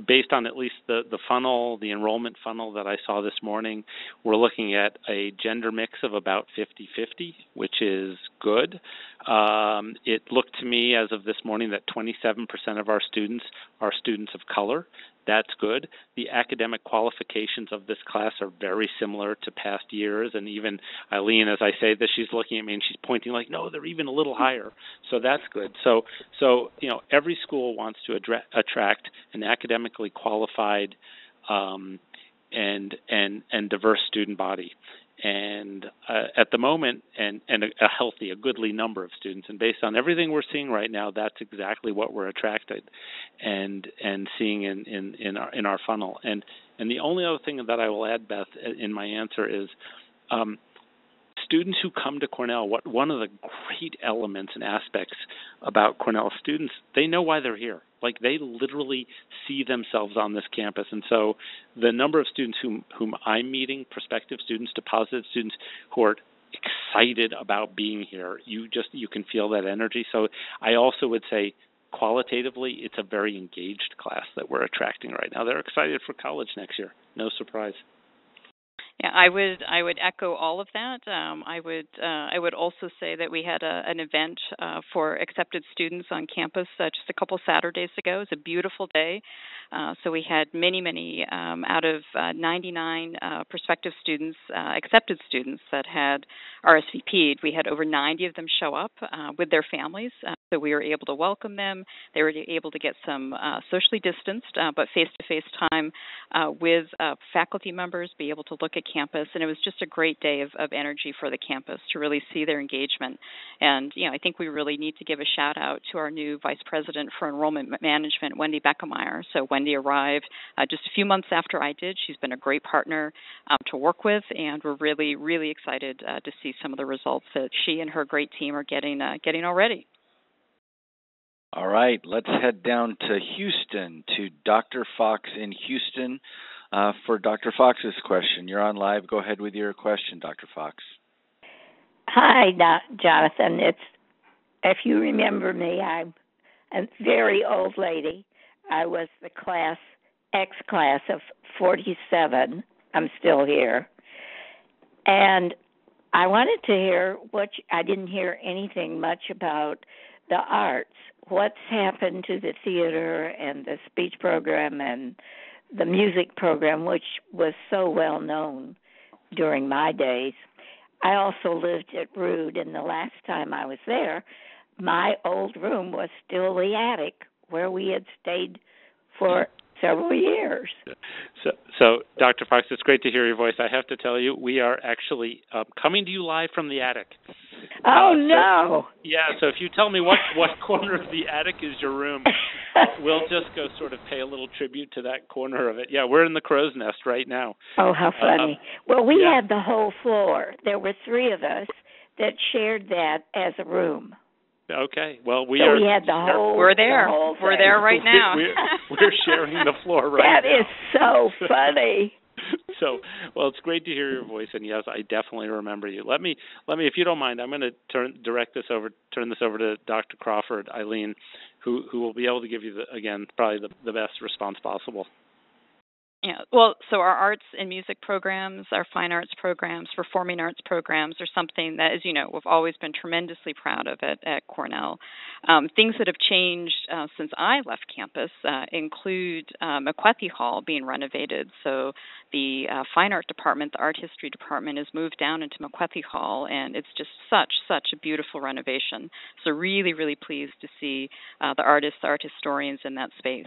[SPEAKER 2] Based on at least the funnel, the enrollment funnel that I saw this morning, we're looking at a gender mix of about 50-50, which is good. It looked to me as of this morning that 27% of our students are students of color. That's good. The academic qualifications of this class are very similar to past years, and even Ilene, as I say this, she's looking at me and she's pointing like, no, they're even a little higher. So that's good. So every school wants to attract an academically qualified and diverse student body. And at the moment, and a healthy, a goodly number of students. And based on everything we're seeing right now, that's exactly what we're attracted and seeing in our funnel. And the only other thing that I will add, Beth, in my answer is students who come to Cornell, one of the great elements and aspects about Cornell students, they know why they're here. Like, they literally see themselves on this campus. And so the number of students whom I'm meeting, prospective students, deposited students who are excited about being here, you can feel that energy. So I also would say qualitatively, it's a very engaged class that we're attracting right now. They're excited for college next year. No surprise.
[SPEAKER 3] Yeah, I would echo all of that. I would also say that we had an event for accepted students on campus just a couple Saturdays ago. It was a beautiful day. So we had many out of 99 prospective students, accepted students that had RSVP'd. We had over 90 of them show up with their families. So we were able to welcome them. They were able to get some socially distanced but face-to-face time with faculty members, be able to look at campus, and it was just a great day of energy for the campus to really see their engagement. And I think we really need to give a shout out to our new Vice President for Enrollment Management, Wendy Beckemeyer. So Wendy arrived just a few months after I did. She's been a great partner to work with, and we're really excited to see some of the results that she and her great team are getting already.
[SPEAKER 1] All right, let's head down to Houston, to Dr. Fox in Houston for Dr. Fox's question. You're on live. Go ahead with your question, Dr. Fox.
[SPEAKER 17] Hi, Jonathan. If you remember me, I'm a very old lady. I was the X class of 47. I'm still here. And I wanted to hear I didn't hear anything much about the arts. What's happened to the theater and the speech program and the music program, which was so well known during my days? I also lived at Rood, and the last time I was there, my old room was still the attic where we had stayed for several years.
[SPEAKER 2] So, Dr. Fox, it's great to hear your voice. I have to tell you, we are actually coming to you live from the attic.
[SPEAKER 17] Oh, no.
[SPEAKER 2] So if you tell me what corner of the attic is your room, we'll just go sort of pay a little tribute to that corner of it. Yeah, we're in the crow's nest right now.
[SPEAKER 17] Oh, how funny. We had the whole floor. There were three of us that shared that as a room.
[SPEAKER 2] Okay. Well, we
[SPEAKER 17] had the whole.
[SPEAKER 3] We're there. We're there right now.
[SPEAKER 2] We're sharing the floor right now.
[SPEAKER 17] That is so funny.
[SPEAKER 2] So, well, it's great to hear your voice, and yes, I definitely remember you. Let me, if you don't mind, I'm going to turn this over to Dr. Crawford, Ilene, who will be able to give you probably the best response possible.
[SPEAKER 3] Yeah, well, so our arts and music programs, our fine arts programs, performing arts programs are something that, as you know, we've always been tremendously proud of at Cornell. Things that have changed since I left campus include McWethy Hall being renovated. So the fine art department, the art history department, has moved down into McWethy Hall, and it's just such a beautiful renovation. So really pleased to see the artists, the art historians in that space.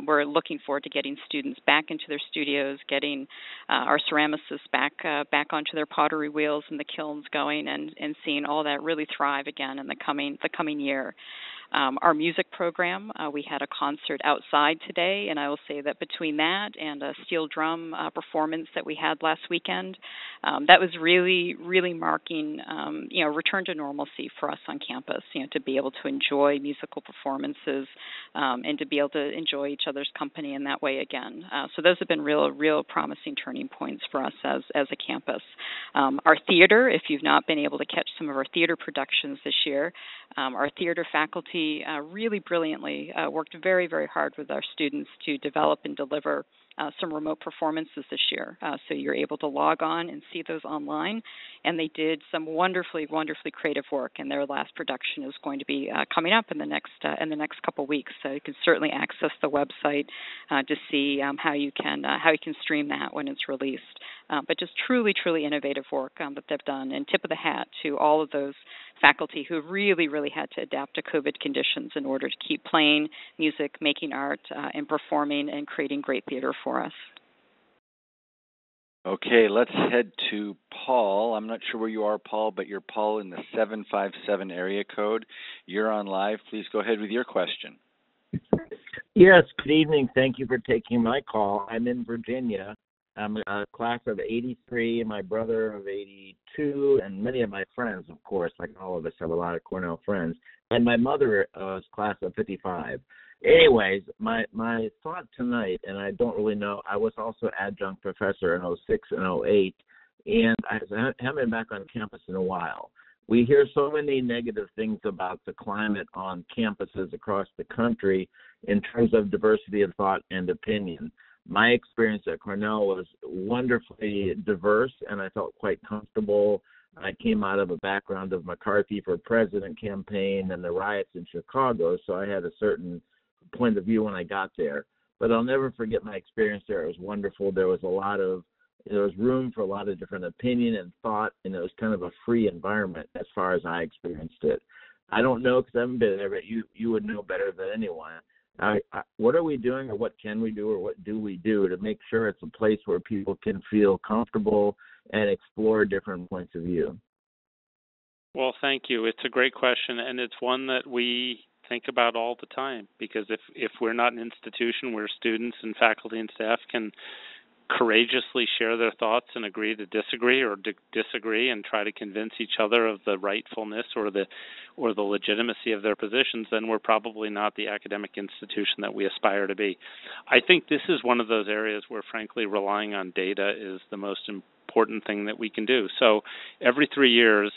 [SPEAKER 3] We're looking forward to getting students back into their studios, getting our ceramicists back onto their pottery wheels and the kilns going, and seeing all that really thrive again in the coming year. Our music program, we had a concert outside today, and I will say that between that and a steel drum performance that we had last weekend, that was really marking, return to normalcy for us on campus, to be able to enjoy musical performances and to be able to enjoy each other's company in that way again. So those have been real promising turning points for us as a campus. Our theater, if you've not been able to catch some of our theater productions this year, our theater faculty faculty really brilliantly worked very, very hard with our students to develop and deliver some remote performances this year. So you're able to log on and see those online. And they did some wonderfully, wonderfully creative work. And their last production is going to be coming up in the next couple of weeks. So you can certainly access the website to see how you can stream that when it's released. But just truly, truly innovative work that they've done. And tip of the hat to all of those faculty who really, really had to adapt to COVID conditions in order to keep playing music, making art, and performing and creating great theater for us.
[SPEAKER 1] Okay, let's head to Paul. I'm not sure where you are, Paul, but you're Paul in the 757 area code. You're on live. Please go ahead with your question.
[SPEAKER 18] Yes, good evening. Thank you for taking my call. I'm in Virginia. I'm a class of 83, my brother of 82, and many of my friends, of course, like all of us have a lot of Cornell friends. And my mother is class of 55. Anyways, my thought tonight, and I don't really know, I was also adjunct professor in 06 and 08, and I haven't been back on campus in a while. We hear so many negative things about the climate on campuses across the country in terms of diversity of thought and opinion. My experience at Cornell was wonderfully diverse, and I felt quite comfortable. I came out of a background of McCarthy for President campaign and the riots in Chicago, so I had a certain point of view when I got there. But I'll never forget my experience there. It was wonderful. There was room for a lot of different opinion and thought, and it was kind of a free environment as far as I experienced it. I don't know because I haven't been there, but you would know better than anyone. What are we doing, or what can we do, or what do we do to make sure it's a place where people can feel comfortable and explore different points of view?
[SPEAKER 2] Well, thank you. It's a great question, and it's one that we think about all the time, because if we're not an institution where students and faculty and staff can courageously share their thoughts and agree to disagree, or disagree and try to convince each other of the rightfulness or the legitimacy of their positions, then we're probably not the academic institution that we aspire to be. I think this is one of those areas where, frankly, relying on data is the most important thing that we can do. So every 3 years,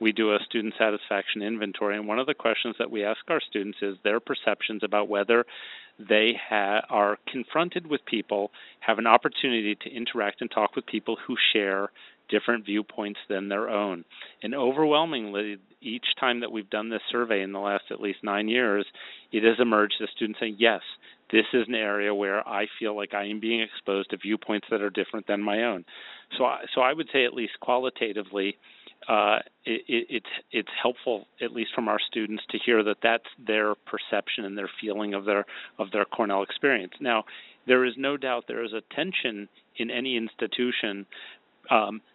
[SPEAKER 2] we do a student satisfaction inventory, and one of the questions that we ask our students is their perceptions about whether they are confronted with people, have an opportunity to interact and talk with people who share different viewpoints than their own. And overwhelmingly, each time that we've done this survey in the last at least 9 years, it has emerged as students saying, yes, this is an area where I feel like I am being exposed to viewpoints that are different than my own. So I would say, at least qualitatively, it's helpful, at least from our students, to hear that that's their perception and their feeling of their Cornell experience. Now, there is no doubt there is a tension in any institution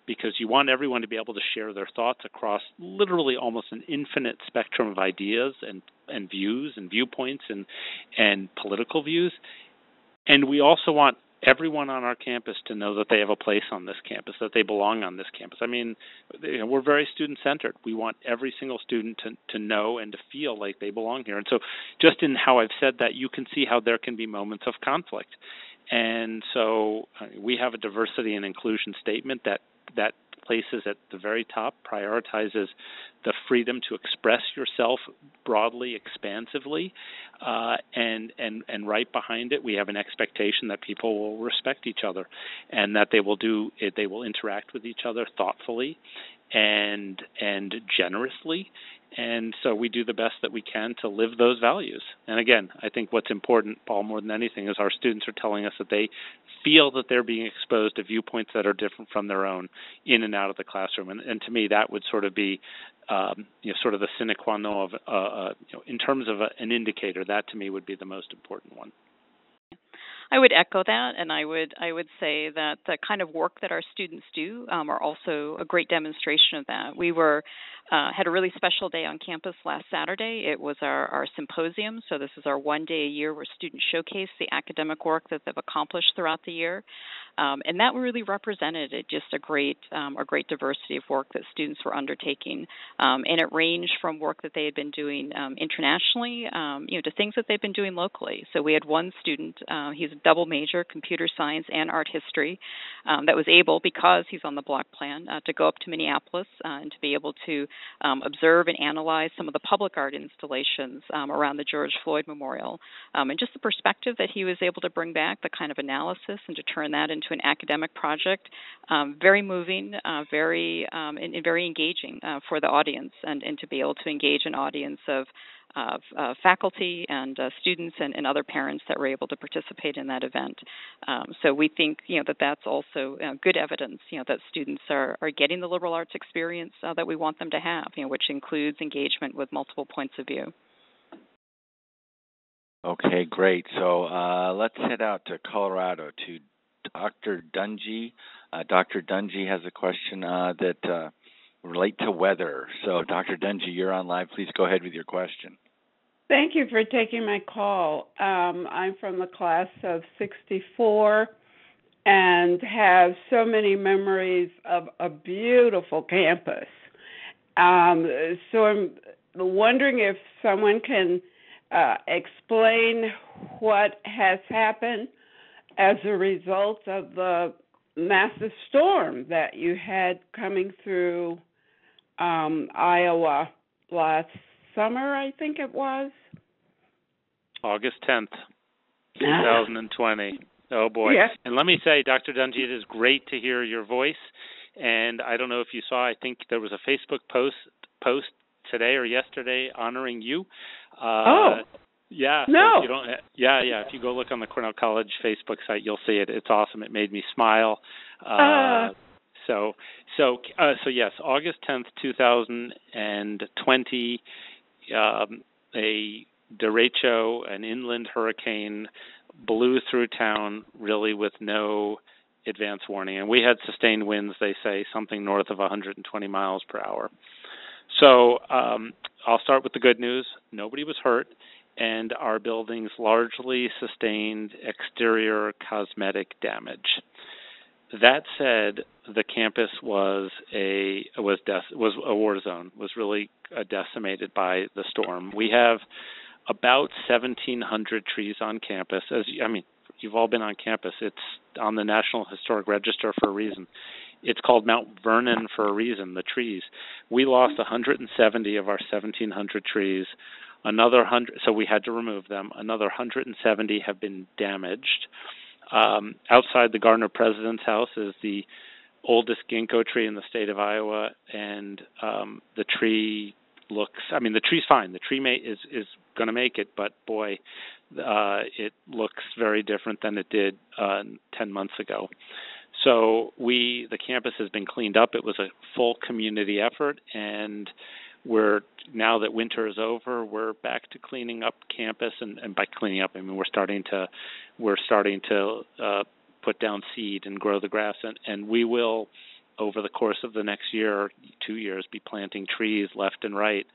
[SPEAKER 2] because you want everyone to be able to share their thoughts across literally almost an infinite spectrum of ideas and views and viewpoints and political views. And we also want everyone on our campus to know that they have a place on this campus, that they belong on this campus. I mean, we're very student-centered. We want every single student to know and to feel like they belong here. And so just in how I've said that, you can see how there can be moments of conflict. And so we have a diversity and inclusion statement that places at the very top, prioritizes the freedom to express yourself broadly, expansively, and right behind it, we have an expectation that people will respect each other, and that they will interact with each other thoughtfully and generously. And so we do the best that we can to live those values. And again, I think what's important, Paul, more than anything, is our students are telling us that they feel that they're being exposed to viewpoints that are different from their own in and out of the classroom. And to me, that would sort of be, sort of the sine qua non of, in terms of an indicator. That to me would be the most important one.
[SPEAKER 3] I would echo that, and I would say that the kind of work that our students do are also a great demonstration of that. We had a really special day on campus last Saturday. It was our symposium, so this is our one day a year where students showcase the academic work that they've accomplished throughout the year, and that really represented just a great diversity of work that students were undertaking, and it ranged from work that they had been doing internationally, to things that they've been doing locally. So we had one student, he's a double major, computer science and art history, that was able, because he's on the block plan, to go up to Minneapolis and to be able to observe and analyze some of the public art installations around the George Floyd Memorial, and just the perspective that he was able to bring back, the kind of analysis, and to turn that into an academic project, very moving, very and very engaging for the audience, and to be able to engage an audience of faculty and students and other parents that were able to participate in that event. So we think, that that's also good evidence, that students are getting the liberal arts experience that we want them to have, which includes engagement with multiple points of view.
[SPEAKER 1] Okay, great. So let's head out to Colorado to Dr. Dungy. Dr. Dungy has a question that relate to weather. So Dr. Dungy, you're on live. Please go ahead with your question.
[SPEAKER 19] Thank you for taking my call. I'm from the class of 64 and have so many memories of a beautiful campus. So I'm wondering if someone can explain what has happened as a result of the massive storm that you had coming through Iowa last summer, I think it was.
[SPEAKER 2] August 10th, 2020. Oh, boy.
[SPEAKER 19] Yes.
[SPEAKER 2] And let me say, Dr. Dungy, it is great to hear your voice. And I don't know if you saw, I think there was a Facebook post today or yesterday honoring you. Yeah.
[SPEAKER 19] No.
[SPEAKER 2] So if you don't, if you go look on the Cornell College Facebook site, you'll see it. It's awesome. It made me smile. So yes, August 10th, 2020, a derecho, an inland hurricane, blew through town really with no advance warning. And we had sustained winds, they say, something north of 120 miles per hour. So I'll start with the good news. Nobody was hurt, and our buildings largely sustained exterior cosmetic damage. That said, the campus was a war zone, was really decimated by the storm. We have about 1,700 trees on campus. You've all been on campus. It's on the National Historic Register for a reason. It's called Mount Vernon for a reason, the trees. We lost 170 of our 1,700 trees. Another 100, so we had to remove them. Another 170 have been damaged. Outside the Gardner President's house is the oldest ginkgo tree in the state of Iowa, and the tree the tree's fine. The tree is going to make it, but boy, it looks very different than it did 10 months ago. So the campus has been cleaned up. It was a full community effort, and now that winter is over, we're back to cleaning up campus, and by cleaning up, I mean we're starting to put down seed and grow the grass, and we will, over the course of the next year, 2 years, be planting trees left and right.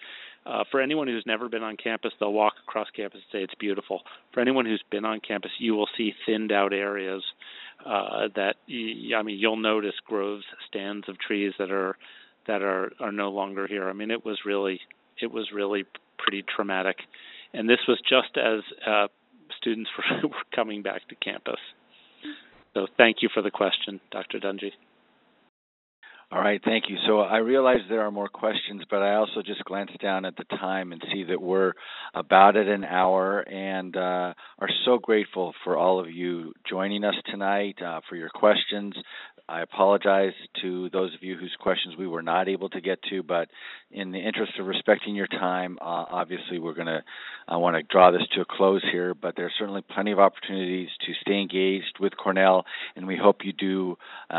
[SPEAKER 2] For anyone who's never been on campus, they'll walk across campus and say it's beautiful. For anyone who's been on campus, you will see thinned out areas you'll notice groves, stands of trees that are no longer here. I mean, it was really pretty traumatic, and this was just as students were coming back to campus. So thank you for the question, Dr. Dungy.
[SPEAKER 1] All right, thank you. So I realize there are more questions, but I also just glanced down at the time and see that we're about at an hour, and are so grateful for all of you joining us tonight, for your questions. I apologize to those of you whose questions we were not able to get to, but in the interest of respecting your time, obviously I want to draw this to a close here, but there's certainly plenty of opportunities to stay engaged with Cornell, and we hope you do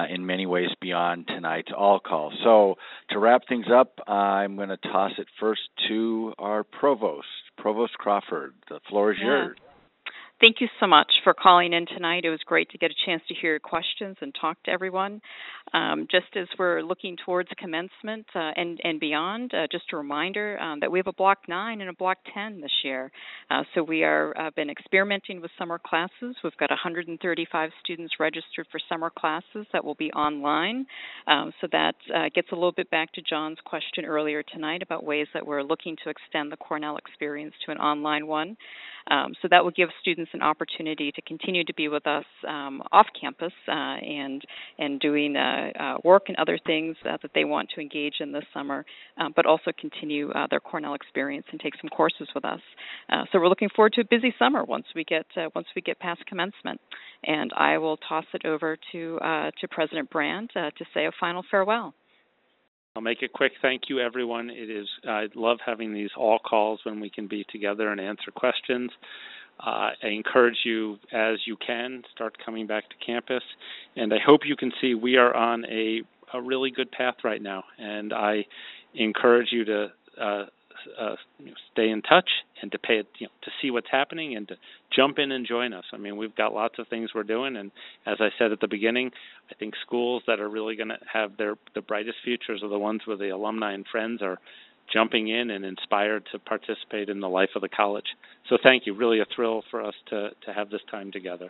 [SPEAKER 1] in many ways beyond tonight's all-call. So to wrap things up, I'm going to toss it first to our Provost Crawford. The floor is yours.
[SPEAKER 3] Thank you so much for calling in tonight. It was great to get a chance to hear your questions and talk to everyone. Just as we're looking towards commencement and beyond, just a reminder that we have a Block 9 and a Block 10 this year. So we are been experimenting with summer classes. We've got 135 students registered for summer classes that will be online. So that gets a little bit back to John's question earlier tonight about ways that we're looking to extend the Cornell experience to an online one. So that will give students an opportunity to continue to be with us off campus and doing work and other things that they want to engage in this summer, but also continue their Cornell experience and take some courses with us. So we're looking forward to a busy summer once we get past commencement. And I will toss it over to President Brand to say a final farewell.
[SPEAKER 2] I'll make it quick. Thank you, everyone. I love having these all calls when we can be together and answer questions. I encourage you, as you can, start coming back to campus. And I hope you can see we are on a really good path right now. And I encourage you to stay in touch and to to see what's happening and to jump in and join us. I mean, we've got lots of things we're doing, and as I said at the beginning, I think schools that are really going to have the brightest futures are the ones where the alumni and friends are jumping in and inspired to participate in the life of the college. So thank you. Really a thrill for us to have this time together.